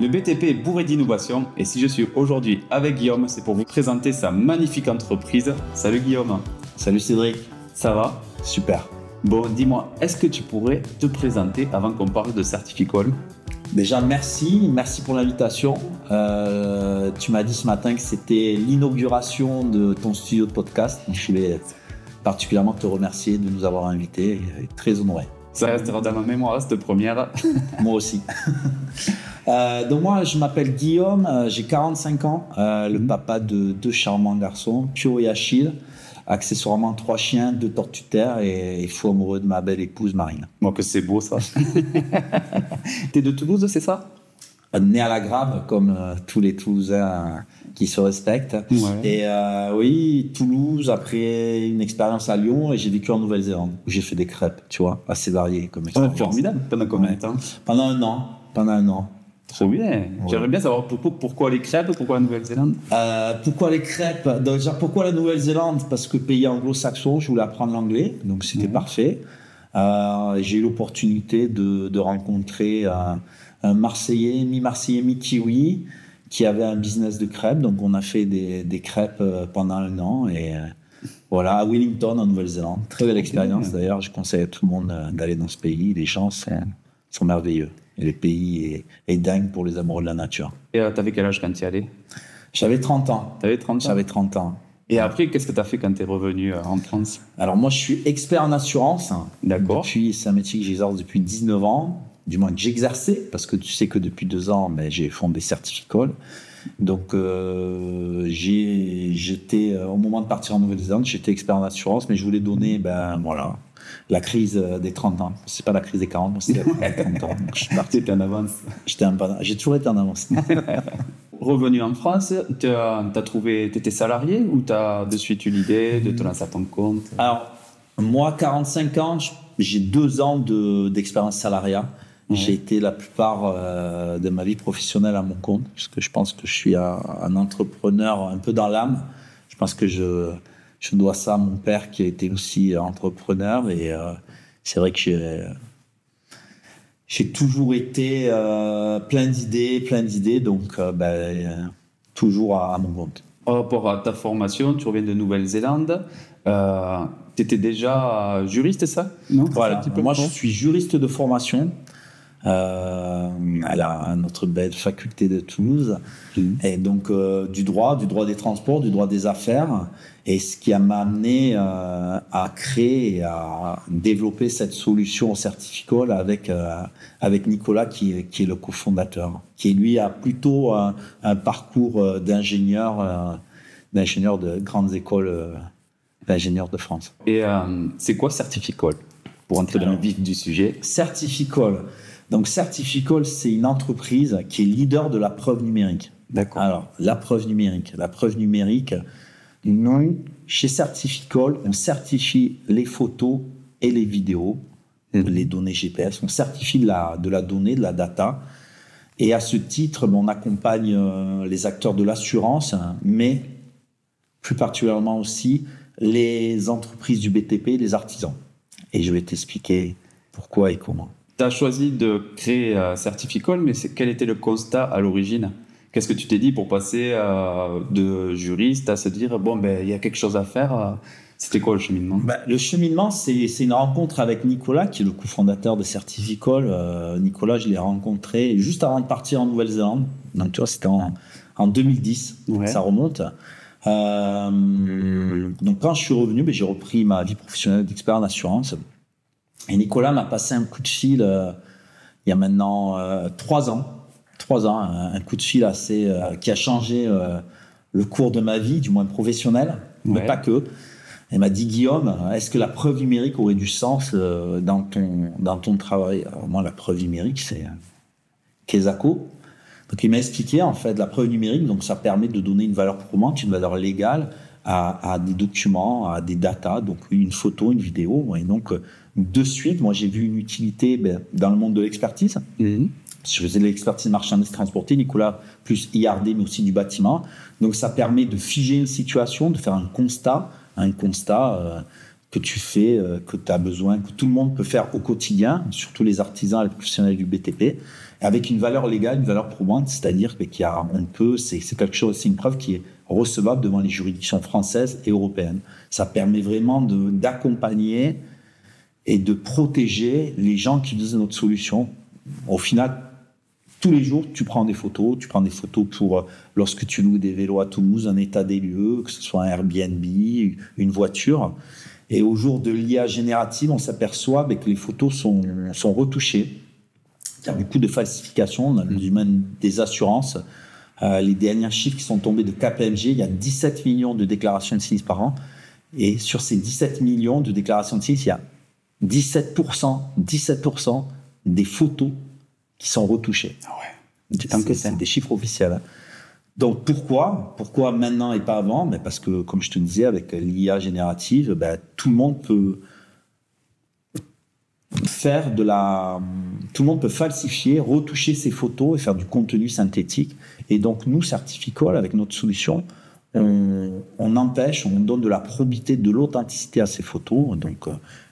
Le BTP est bourré d'innovation et si je suis aujourd'hui avec Guillaume, c'est pour vous présenter sa magnifique entreprise. Salut Guillaume. Salut Cédric. Ça va? Super. Bon, dis-moi, est-ce que tu pourrais te présenter avant qu'on parle de Certificol? Déjà, merci pour l'invitation. Tu m'as dit ce matin que c'était l'inauguration de ton studio de podcast. Donc, je voulais particulièrement te remercier de nous avoir invités. Très honoré. Ça restera dans ma mémoire, cette première. Moi aussi. Donc moi, je m'appelle Guillaume, j'ai 45 ans, le papa de 2 charmants garçons, Pio et Achille, accessoirement 3 chiens, 2 tortues de terre et fou amoureux de ma belle épouse Marine. Bon, que c'est beau ça. T'es de Toulouse, c'est ça? Né à la Grave, comme tous les Toulousains qui se respectent. Ouais. Et oui, Toulouse, après une expérience à Lyon, et j'ai vécu en Nouvelle-Zélande, où j'ai fait des crêpes, tu vois, assez variées comme expérience. Formidable. Pendant combien de temps? Pendant un an. Trop bien. Ouais. J'aimerais bien savoir pourquoi les crêpes, pourquoi la Nouvelle-Zélande? Pourquoi les crêpes? Déjà, pourquoi la Nouvelle-Zélande? Parce que pays anglo-saxon, je voulais apprendre l'anglais, donc c'était parfait. J'ai eu l'opportunité de rencontrer un Marseillais, mi-Marseillais, mi-Kiwi, qui avait un business de crêpes. Donc, on a fait des crêpes pendant un an. Et voilà, à Wellington, en Nouvelle-Zélande. Très belle expérience. D'ailleurs, je conseille à tout le monde d'aller dans ce pays. Les gens sont merveilleux. Et le pays est dingue pour les amoureux de la nature. Et t'avais quel âge quand tu y allais? J'avais 30 ans. T'avais 30 ans? J'avais 30 ans. Et après, qu'est-ce que tu as fait quand tu es revenu en France? Alors, moi, je suis expert en assurance. D'accord. C'est un métier que j'exerce depuis 19 ans. Du moins que j'exerçais, parce que tu sais que depuis 2 ans, j'ai fondé Certificol. Donc, j'étais, au moment de partir en Nouvelle-Zélande, j'étais expert en assurance, mais je voulais donner, la crise des 30 ans. C'est pas la crise des 40, c'est la crise des 30 ans. Donc, je suis parti. T'étais en avance. J'ai toujours été en avance. Revenu en France, t'étais salarié ou t'as de suite eu l'idée de te lancer à ton compte? Alors, moi, 45 ans, j'ai 2 ans d'expérience salariat. Ouais. J'ai été la plupart de ma vie professionnelle à mon compte, parce que je pense que je suis un entrepreneur un peu dans l'âme. Je pense que je dois ça à mon père qui a été aussi entrepreneur. Et c'est vrai que j'ai toujours été plein d'idées, donc toujours à mon compte. Par rapport à ta formation, tu reviens de Nouvelle-Zélande. Tu étais déjà juriste, ça? Non, voilà. Moi, je suis juriste de formation à notre belle faculté de Toulouse. Et donc, du droit des transports, du droit des affaires. Et ce qui m'a amené à créer et à développer cette solution Certificol avec Nicolas, qui est le cofondateur, qui lui a plutôt un parcours d'ingénieur de grandes écoles d'ingénieurs de France. Et c'est quoi Certificol? Pour entrer dans le vif du sujet. Certificol. Donc, Certificol, c'est une entreprise qui est leader de la preuve numérique. D'accord. Alors, la preuve numérique, chez Certificol, on certifie les photos et les vidéos, les données GPS. On certifie de la donnée, de la data. Et à ce titre, on accompagne les acteurs de l'assurance, mais plus particulièrement aussi les entreprises du BTP, les artisans. Et je vais t'expliquer pourquoi et comment. Tu as choisi de créer Certificol, mais quel était le constat à l'origine? Qu'est-ce que tu t'es dit pour passer de juriste à se dire, il y a quelque chose à faire? C'était quoi le cheminement? Le cheminement, c'est une rencontre avec Nicolas, qui est le cofondateur de Certificol. Nicolas, je l'ai rencontré juste avant de partir en Nouvelle-Zélande. Donc, tu vois, c'était en 2010. Ouais. Ça remonte. Donc, quand je suis revenu, j'ai repris ma vie professionnelle d'expert en assurance. Et Nicolas m'a passé un coup de fil il y a maintenant 3 ans. 3 ans, un coup de fil qui a changé le cours de ma vie, du moins professionnel, mais pas que. Il m'a dit, Guillaume, est-ce que la preuve numérique aurait du sens dans ton travail? Alors moi, la preuve numérique, c'est Kesako. Donc il m'a expliqué, en fait, la preuve numérique, donc ça permet de donner une valeur prouvante, une valeur légale à des documents, à des datas, donc une photo, une vidéo. Et donc, de suite, moi, j'ai vu une utilité dans le monde de l'expertise. Je faisais de l'expertise marchandise transportée, Nicolas, plus IRD, mais aussi du bâtiment. Donc, ça permet de figer une situation, de faire un constat que tu fais, que tu as besoin, que tout le monde peut faire au quotidien, surtout les artisans et les professionnels du BTP. avec une valeur légale, une valeur probante, c'est-à-dire c'est quelque chose, c'est une preuve qui est recevable devant les juridictions françaises et européennes. Ça permet vraiment d'accompagner et de protéger les gens qui utilisent notre solution. Au final, tous les jours, tu prends des photos pour lorsque tu loues des vélos à Toulouse, un état des lieux, que ce soit un Airbnb, une voiture. Et au jour de l'IA générative, on s'aperçoit que les photos sont retouchées. Il y a beaucoup de falsifications dans le domaine des assurances. Les derniers chiffres qui sont tombés de KPMG, il y a 17 millions de déclarations de sinistres par an. Et sur ces 17 millions de déclarations de sinistres, il y a 17% des photos qui sont retouchées. Ah ouais. C'est des chiffres officiels. Donc pourquoi maintenant et pas avant? Parce que, comme je te disais, avec l'IA générative, tout le monde peut tout le monde peut falsifier, retoucher ses photos et faire du contenu synthétique. Et donc nous, Certificol, avec notre solution, on donne de la probité, de l'authenticité à ces photos. Donc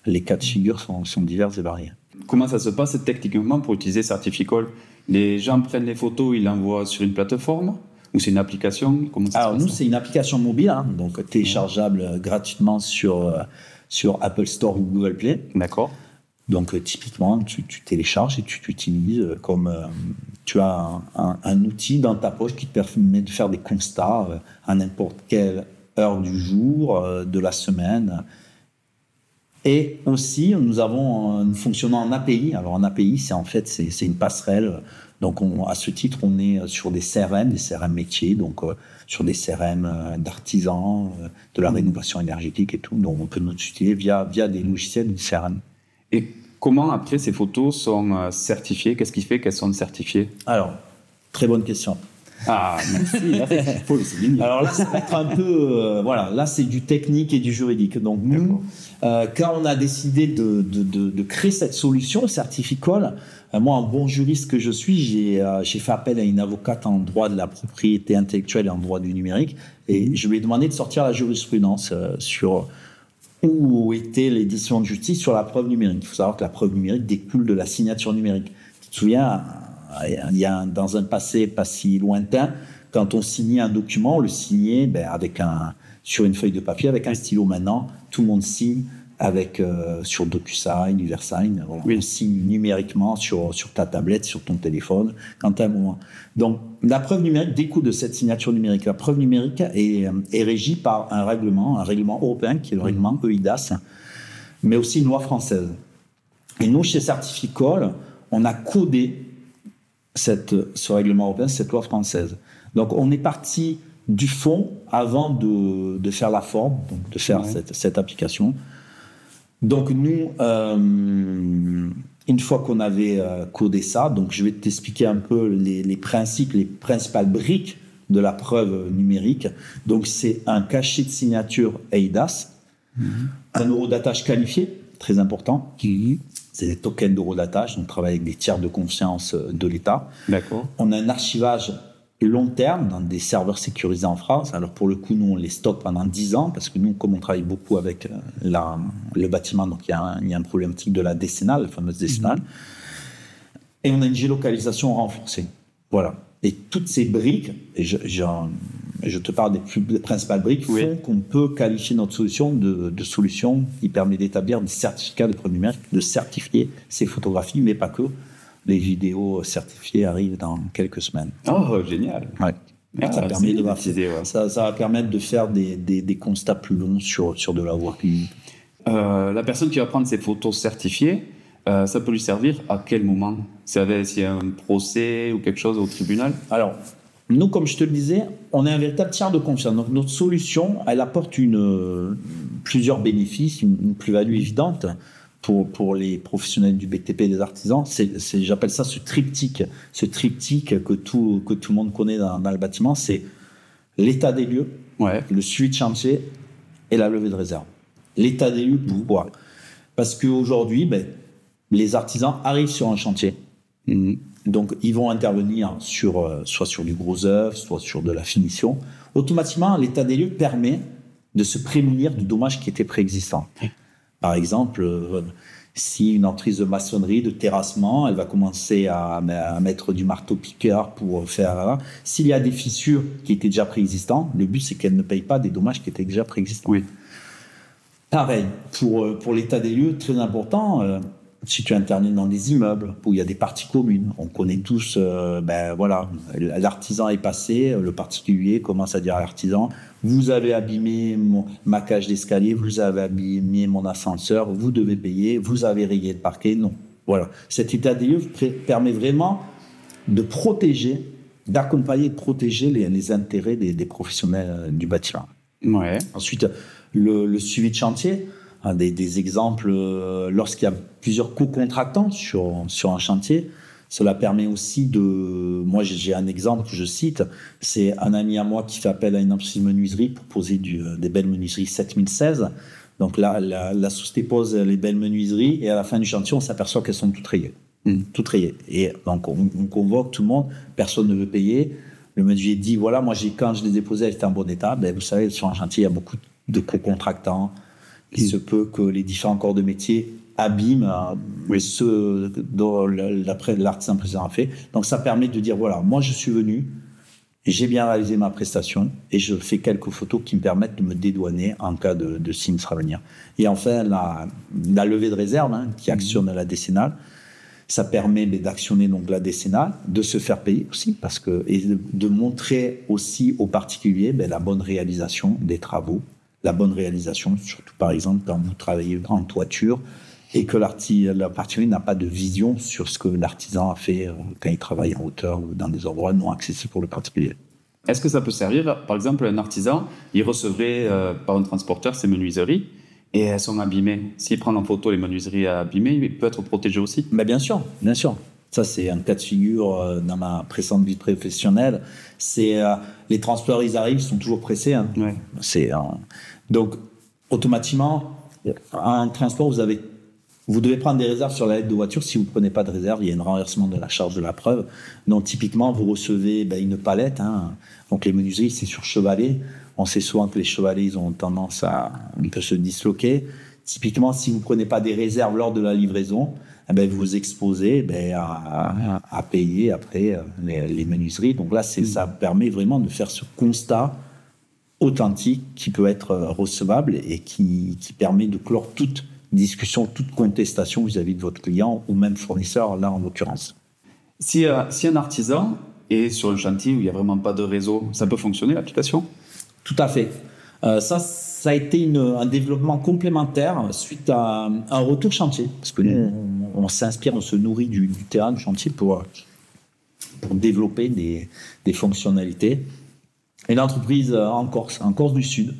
les cas de figure sont divers et variés. Comment ça se passe techniquement pour utiliser Certificol? Les gens prennent les photos, ils l'envoient sur une plateforme ou c'est une application? Alors nous, c'est une application mobile, donc téléchargeable gratuitement sur Apple Store ou Google Play. D'accord. Donc typiquement, tu télécharges et tu l'utilises comme tu as un outil dans ta poche qui te permet de faire des constats à n'importe quelle heure du jour, de la semaine. Et aussi, nous fonctionnons en API. Alors en API, c'est une passerelle. Donc à ce titre, on est sur des CRM métiers, donc sur des CRM d'artisans, de la rénovation énergétique et tout. Donc on peut nous utiliser via des logiciels de CRM. Et comment après ces photos sont certifiées? Qu'est-ce qui fait qu'elles sont certifiées? Alors, très bonne question. Ah, merci. Il faut le souligner. Alors là, ça va être un peu... là, c'est du technique et du juridique. Donc nous, quand on a décidé de créer cette solution, Certificol, moi, en bon juriste que je suis, j'ai fait appel à une avocate en droit de la propriété intellectuelle et en droit du numérique. Et je lui ai demandé de sortir la jurisprudence sur où étaient les décisions de justice sur la preuve numérique. Il faut savoir que la preuve numérique découle de la signature numérique. Tu te souviens, dans un passé pas si lointain, quand on signait un document, on le signait sur une feuille de papier avec un stylo. Maintenant, tout le monde signe sur DocuSign, VeriSign. Oui. On signe numériquement sur ta tablette, sur ton téléphone, quand tu as un moment. Donc, la preuve numérique découle de cette signature numérique. La preuve numérique est régie par un règlement européen qui est le règlement EIDAS, mais aussi une loi française. Et nous, chez Certificol, on a codé ce règlement européen, cette loi française. Donc, on est parti du fond avant de faire la forme, donc de faire cette application. Donc, nous, une fois qu'on avait codé ça, donc je vais t'expliquer un peu les principales briques de la preuve numérique. Donc, c'est un cachet de signature EIDAS, un eurodatage qualifié, très important. C'est des tokens d'eurodatage. On travaille avec des tiers de confiance de l'État. D'accord. On a un archivage long terme dans des serveurs sécurisés en France. Alors pour le coup, nous, on les stocke pendant 10 ans parce que nous, comme on travaille beaucoup avec le bâtiment, donc il y a un problématique de la décennale, la fameuse décennale. Et on a une géolocalisation renforcée. Voilà. Et toutes ces briques, et je te parle des principales briques, font qu'on peut qualifier notre solution de solution qui permet d'établir des certificats de preuve numérique, de certifier ces photographies, mais pas que. Les vidéos certifiées arrivent dans quelques semaines. Oh, génial. Ouais. Ça va permettre de faire des constats plus longs sur de la working. La personne qui va prendre ces photos certifiées, ça peut lui servir à quel moment? S'il y a un procès ou quelque chose au tribunal? Alors, nous, comme je te le disais, on est un véritable tiers de confiance. Donc, notre solution, elle apporte plusieurs bénéfices, une plus-value évidente pour les professionnels du BTP et des artisans. J'appelle ça ce triptyque que tout le monde connaît dans le bâtiment. C'est l'état des lieux, le suivi de chantier et la levée de réserve. L'état des lieux, pourquoi? Parce qu'aujourd'hui, les artisans arrivent sur un chantier. Donc, ils vont intervenir soit sur du gros œuvre, soit sur de la finition. Automatiquement, l'état des lieux permet de se prémunir du dommage qui était préexistant. Par exemple, Si une entreprise de maçonnerie, de terrassement, elle va commencer à mettre du marteau-piqueur pour faire... S'il y a des fissures qui étaient déjà préexistantes, le but, c'est qu'elle ne paye pas des dommages qui étaient déjà préexistants. Oui. Pareil, pour l'état des lieux, très important, si tu interviens dans des immeubles où il y a des parties communes, on connaît tous, voilà, l'artisan est passé, le particulier commence à dire à l'artisan, vous avez abîmé ma cage d'escalier, vous avez abîmé mon ascenseur, vous devez payer, vous avez rayé le parquet, non. Voilà, cet état des lieux permet vraiment de protéger, d'accompagner, de protéger les intérêts des professionnels du bâtiment. Ouais. Ensuite, le suivi de chantier, des exemples, lorsqu'il y a plusieurs co-contractants sur un chantier, cela permet aussi de... Moi, j'ai un exemple que je cite, c'est un ami à moi qui fait appel à une entreprise de menuiserie pour poser des belles menuiseries 7016. Donc là, la société pose les belles menuiseries et à la fin du chantier, on s'aperçoit qu'elles sont toutes rayées. Toutes rayées. Et donc, on convoque tout le monde, personne ne veut payer. Le menuisier dit, voilà, moi, quand je les ai posées, elles étaient en bon état. Ben, vous savez, sur un chantier, il y a beaucoup de co-contractants. Il se peut que les différents corps de métier abîment ceux dont l'artisan précédent a fait. Donc, ça permet de dire, voilà, moi, je suis venu, j'ai bien réalisé ma prestation et je fais quelques photos qui me permettent de me dédouaner en cas de sinistre à venir. Et enfin, la levée de réserve qui actionne la décennale, ça permet d'actionner donc la décennale, de se faire payer aussi, et de montrer aussi aux particuliers la bonne réalisation des travaux, la bonne réalisation, surtout par exemple quand vous travaillez en toiture et que le particulier n'a pas de vision sur ce que l'artisan a fait quand il travaille en hauteur ou dans des endroits non accessibles pour le particulier. Est-ce que ça peut servir, par exemple, un artisan, il recevrait par un transporteur ses menuiseries et elles sont abîmées. S'il prend en photo les menuiseries abîmées, il peut être protégé aussi. Mais bien sûr, bien sûr. Ça, c'est un cas de figure dans ma précédente vie professionnelle. C'est les transporteurs, ils arrivent, ils sont toujours pressés. Ouais. Donc, automatiquement, à un transport, vous devez prendre des réserves sur la lettre de voiture. Si vous ne prenez pas de réserve, il y a un renversement de la charge de la preuve. Donc, typiquement, vous recevez une palette. Donc, les menuiseries, c'est sur chevalet. On sait souvent que les chevalets, ils ont tendance à un peu se disloquer. Typiquement, si vous ne prenez pas des réserves lors de la livraison, vous vous exposez à payer après les menuiseries. Donc là, ça permet vraiment de faire ce constat authentique qui peut être recevable et qui permet de clore toute discussion, toute contestation vis-à-vis de votre client ou même fournisseur, là en l'occurrence. Si un artisan est sur le chantier où il n'y a vraiment pas de réseau, ça peut fonctionner l'application ? Tout à fait. Ça a été un développement complémentaire suite à un retour chantier. Parce que nous, on s'inspire, on se nourrit du terrain, du chantier pour développer des fonctionnalités. Une entreprise en Corse du Sud,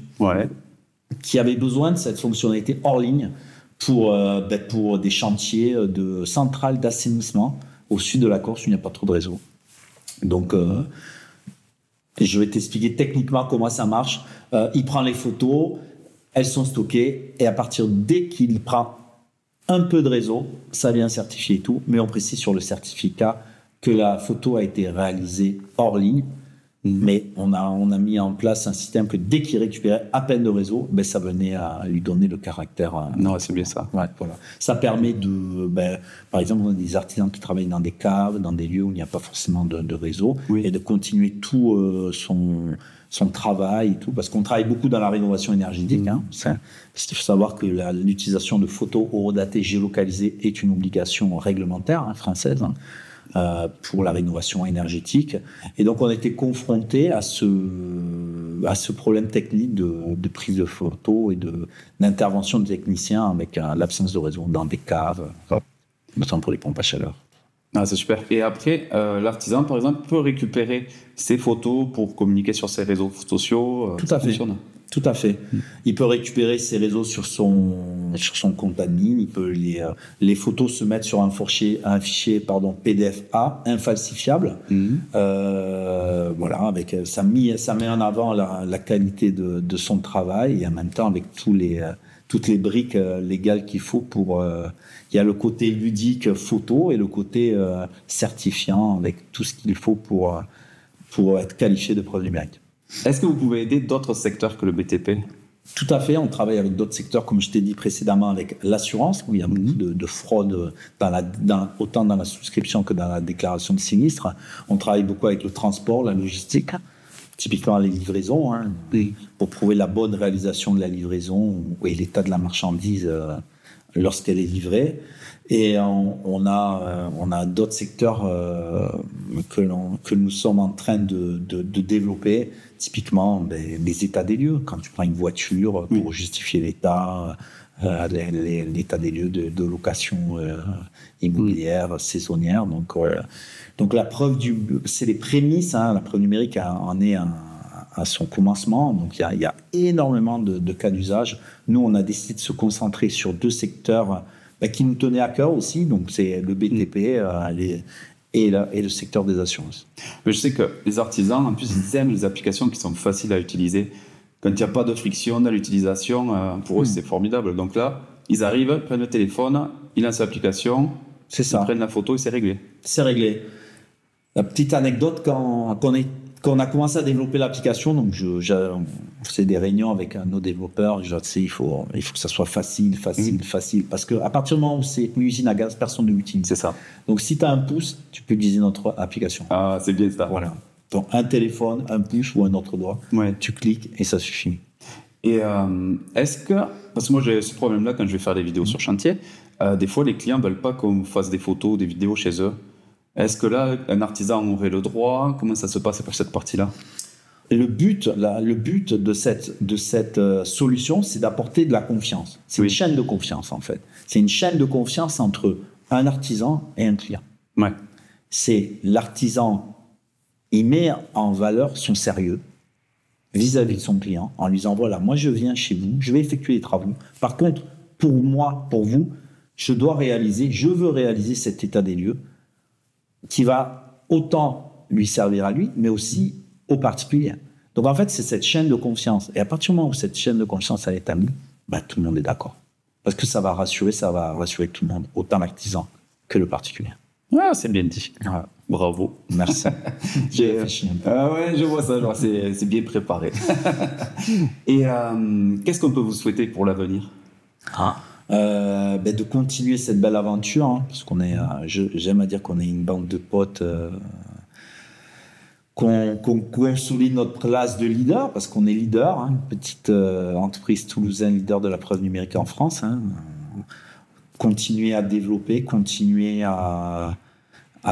qui avait besoin de cette fonctionnalité hors ligne pour des chantiers de centrales d'assainissement au sud de la Corse où il n'y a pas trop de réseau. Donc, je vais t'expliquer techniquement comment ça marche. Il prend les photos, elles sont stockées, et dès qu'il prend un peu de réseau, ça vient certifier et tout, mais on précise sur le certificat que la photo a été réalisée hors ligne. Mais on a mis en place un système que dès qu'il récupérait à peine de réseau, ça venait à lui donner le caractère. Non, c'est bien ça. Ouais, voilà. Ça permet par exemple, on a des artisans qui travaillent dans des caves, dans des lieux où il n'y a pas forcément de réseau, et de continuer tout son travail et tout, parce qu'on travaille beaucoup dans la rénovation énergétique. Il faut savoir que l'utilisation de photos horodatées géolocalisées est une obligation réglementaire française. Pour la rénovation énergétique. Et donc, on a été confronté à ce problème technique de prise de photos et d'intervention de techniciens avec l'absence de réseau dans des caves, notamment pour les pompes à chaleur. Ah, c'est super. Et après, l'artisan, par exemple, peut récupérer ses photos pour communiquer sur ses réseaux sociaux. Tout à fait. Tout à fait. Il peut récupérer ses réseaux sur son compte admin. Il peut les photos se mettre sur un fichier PDF-A infalsifiable. Voilà, ça met en avant la qualité de son travail et en même temps avec toutes les briques légales qu'il faut pour. Il y a le côté ludique photo et le côté certifiant avec tout ce qu'il faut pour être qualifié de preuve numérique. Est-ce que vous pouvez aider d'autres secteurs que le BTP ? Tout à fait, on travaille avec d'autres secteurs, comme je t'ai dit précédemment, avec l'assurance, où il y a beaucoup de fraude autant dans la souscription que dans la déclaration de sinistre. On travaille beaucoup avec le transport, la logistique, typiquement les livraisons, hein, pour prouver la bonne réalisation de la livraison et l'état de la marchandise lorsqu'elle est livrée. Et on a d'autres secteurs que nous sommes en train de développer, typiquement les états des lieux. Quand tu prends une voiture pour justifier l'état, l'état des lieux de location immobilière, saisonnière. Donc la preuve c'est les prémices, hein, la preuve numérique en est à son commencement. Donc il y a énormément de cas d'usage. Nous, on a décidé de se concentrer sur 2 secteurs qui nous tenaient à cœur aussi. Donc c'est le BTP et le secteur des assurances. Mais je sais que les artisans, en plus, ils aiment les applications qui sont faciles à utiliser. Quand il n'y a pas de friction dans l'utilisation, pour eux, c'est formidable. Donc là, ils arrivent, prennent le téléphone, ils lancent l'application, ils prennent la photo et c'est réglé. C'est réglé. La petite anecdote, quand on a commencé à développer l'application, donc on faisait des réunions avec nos développeurs. Il faut que ça soit facile, parce qu'à partir du moment où c'est une usine à gaz, personne ne l'utilise. C'est ça. Donc si tu as un pouce, tu peux utiliser notre application. Ah, c'est bien ça. Voilà. Donc un téléphone, un pouce ou un autre doigt, tu cliques et ça suffit. Et est-ce que, parce que moi j'ai ce problème-là quand je vais faire des vidéos sur chantier, des fois les clients ne veulent pas qu'on fasse des photos, des vidéos chez eux. Est-ce que là, un artisan aurait le droit? Comment ça se passe pour cette partie-là? Le but de cette solution, c'est d'apporter de la confiance. C'est une chaîne de confiance, en fait. C'est une chaîne de confiance entre un artisan et un client. Ouais. C'est l'artisan, il met en valeur son sérieux vis-à-vis de son client en lui disant, voilà, moi je viens chez vous, je vais effectuer les travaux. Par contre, pour moi, pour vous, je veux réaliser cet état des lieux qui va autant lui servir à lui, mais aussi aux particuliers. Donc en fait, c'est cette chaîne de confiance. Et à partir du moment où cette chaîne de confiance est établie, tout le monde est d'accord. Parce que ça va rassurer tout le monde, autant l'artisan que le particulier. Ah, c'est bien dit. Ah, bravo. Merci. J'ai réfléchi un peu. Ouais, je vois ça, c'est bien préparé. Et qu'est-ce qu'on peut vous souhaiter pour l'avenir? De continuer cette belle aventure, hein, parce qu'on est, j'aime à dire qu'on est une bande de potes, qu'on consolide notre place de leader, parce qu'on est leader, hein, une petite entreprise toulousaine leader de la preuve numérique en France. Hein. Continuer à développer, continuer à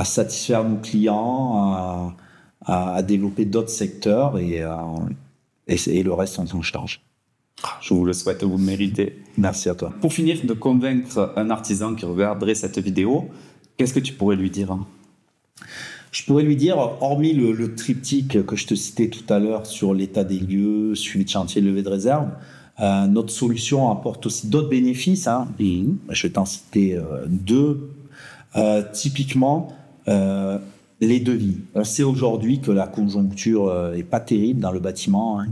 satisfaire nos clients, à développer d'autres secteurs et le reste, on s'en charge. Je vous le souhaite, vous le méritez. Merci à toi. Pour finir de convaincre un artisan qui regarderait cette vidéo, qu'est-ce que tu pourrais lui dire? Je pourrais lui dire, hormis le triptyque que je te citais tout à l'heure sur l'état des lieux, suivi de chantier, levée de réserve, notre solution apporte aussi d'autres bénéfices. Hein. Je vais t'en citer 2. Typiquement, les devis. On sait aujourd'hui que la conjoncture n'est pas terrible dans le bâtiment. Hein,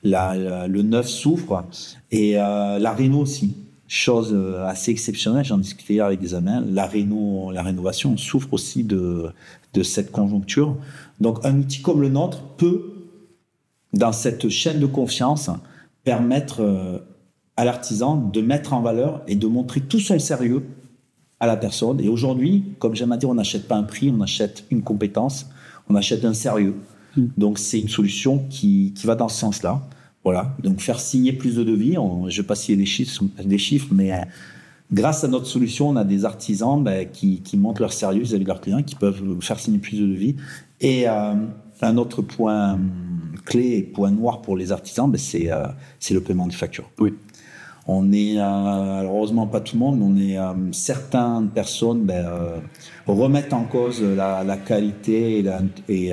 le neuf souffre et la réno aussi. Chose assez exceptionnelle, j'en discutais hier avec des amis. La rénovation souffre aussi de cette conjoncture. Donc un outil comme le nôtre peut, dans cette chaîne de confiance, permettre à l'artisan de mettre en valeur et de montrer tout son sérieux à la personne. Et aujourd'hui, comme j'aime à dire, on n'achète pas un prix, on achète une compétence, on achète un sérieux. Donc c'est une solution qui va dans ce sens-là. Voilà. Donc faire signer plus de devis, je ne vais pas citer des chiffres, mais grâce à notre solution, on a des artisans qui montrent leur sérieux vis-à-vis de leurs clients, qui peuvent faire signer plus de devis. Et un autre point clé et point noir pour les artisans, c'est le paiement des factures. Oui. On est, alors heureusement pas tout le monde, mais certaines personnes remettent en cause la qualité et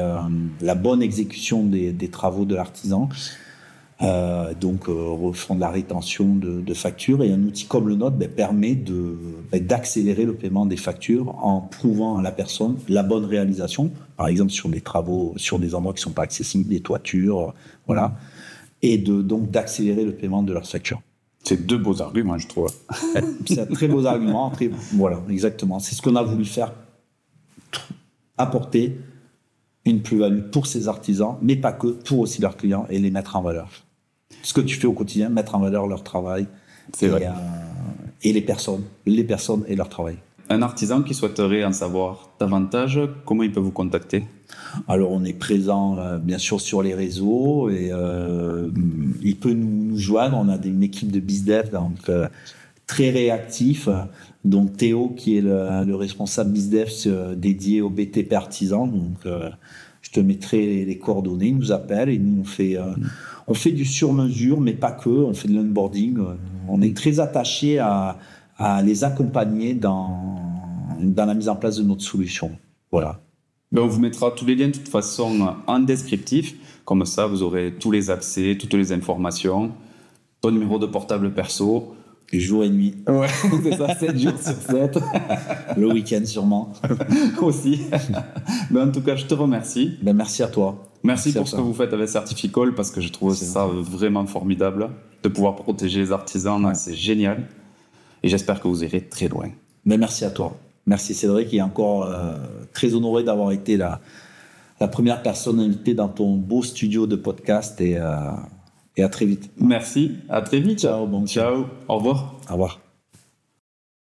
la bonne exécution des travaux de l'artisan. Donc refont de la rétention de factures, et un outil comme le nôtre permet d'accélérer le paiement des factures en prouvant à la personne la bonne réalisation, par exemple sur des travaux, sur des endroits qui ne sont pas accessibles, des toitures, voilà, et donc d'accélérer le paiement de leurs factures. C'est 2 beaux arguments, je trouve. C'est un très beau argument. Voilà, exactement. C'est ce qu'on a voulu faire, apporter une plus-value pour ces artisans, mais pas que, pour aussi leurs clients et les mettre en valeur. ce que tu fais au quotidien, mettre en valeur leur travail. C'est vrai. Et les personnes et leur travail. Un artisan qui souhaiterait en savoir davantage, comment il peut vous contacter? Alors, on est présent, bien sûr, sur les réseaux et il peut nous joindre. On a une équipe de BizDev, donc très réactif. Donc, Théo, qui est le responsable BizDev dédié au BTP artisan. Donc, je te mettrai les coordonnées. Il nous appelle et nous, on fait du sur-mesure, mais pas que. On fait de l'onboarding. On est très attaché à les accompagner dans la mise en place de notre solution. Voilà. Ben, on vous mettra tous les liens de toute façon en descriptif. Comme ça, vous aurez tous les accès, toutes les informations, ton numéro de portable perso. Jour et nuit. Ouais, c'est ça, 7 jours sur 7. Le week-end sûrement. Aussi. Ben, en tout cas, je te remercie. Ben, merci à toi. Merci pour ce que vous faites avec Certificol, parce que je trouve ça vraiment formidable. De pouvoir protéger les artisans, c'est génial. Et j'espère que vous irez très loin. Ben, merci à toi. Merci Cédric, et encore très honoré d'avoir été la première personne invitée dans ton beau studio de podcast et à très vite. Merci, à très vite. Ciao, bon ciao. Au revoir. Au revoir.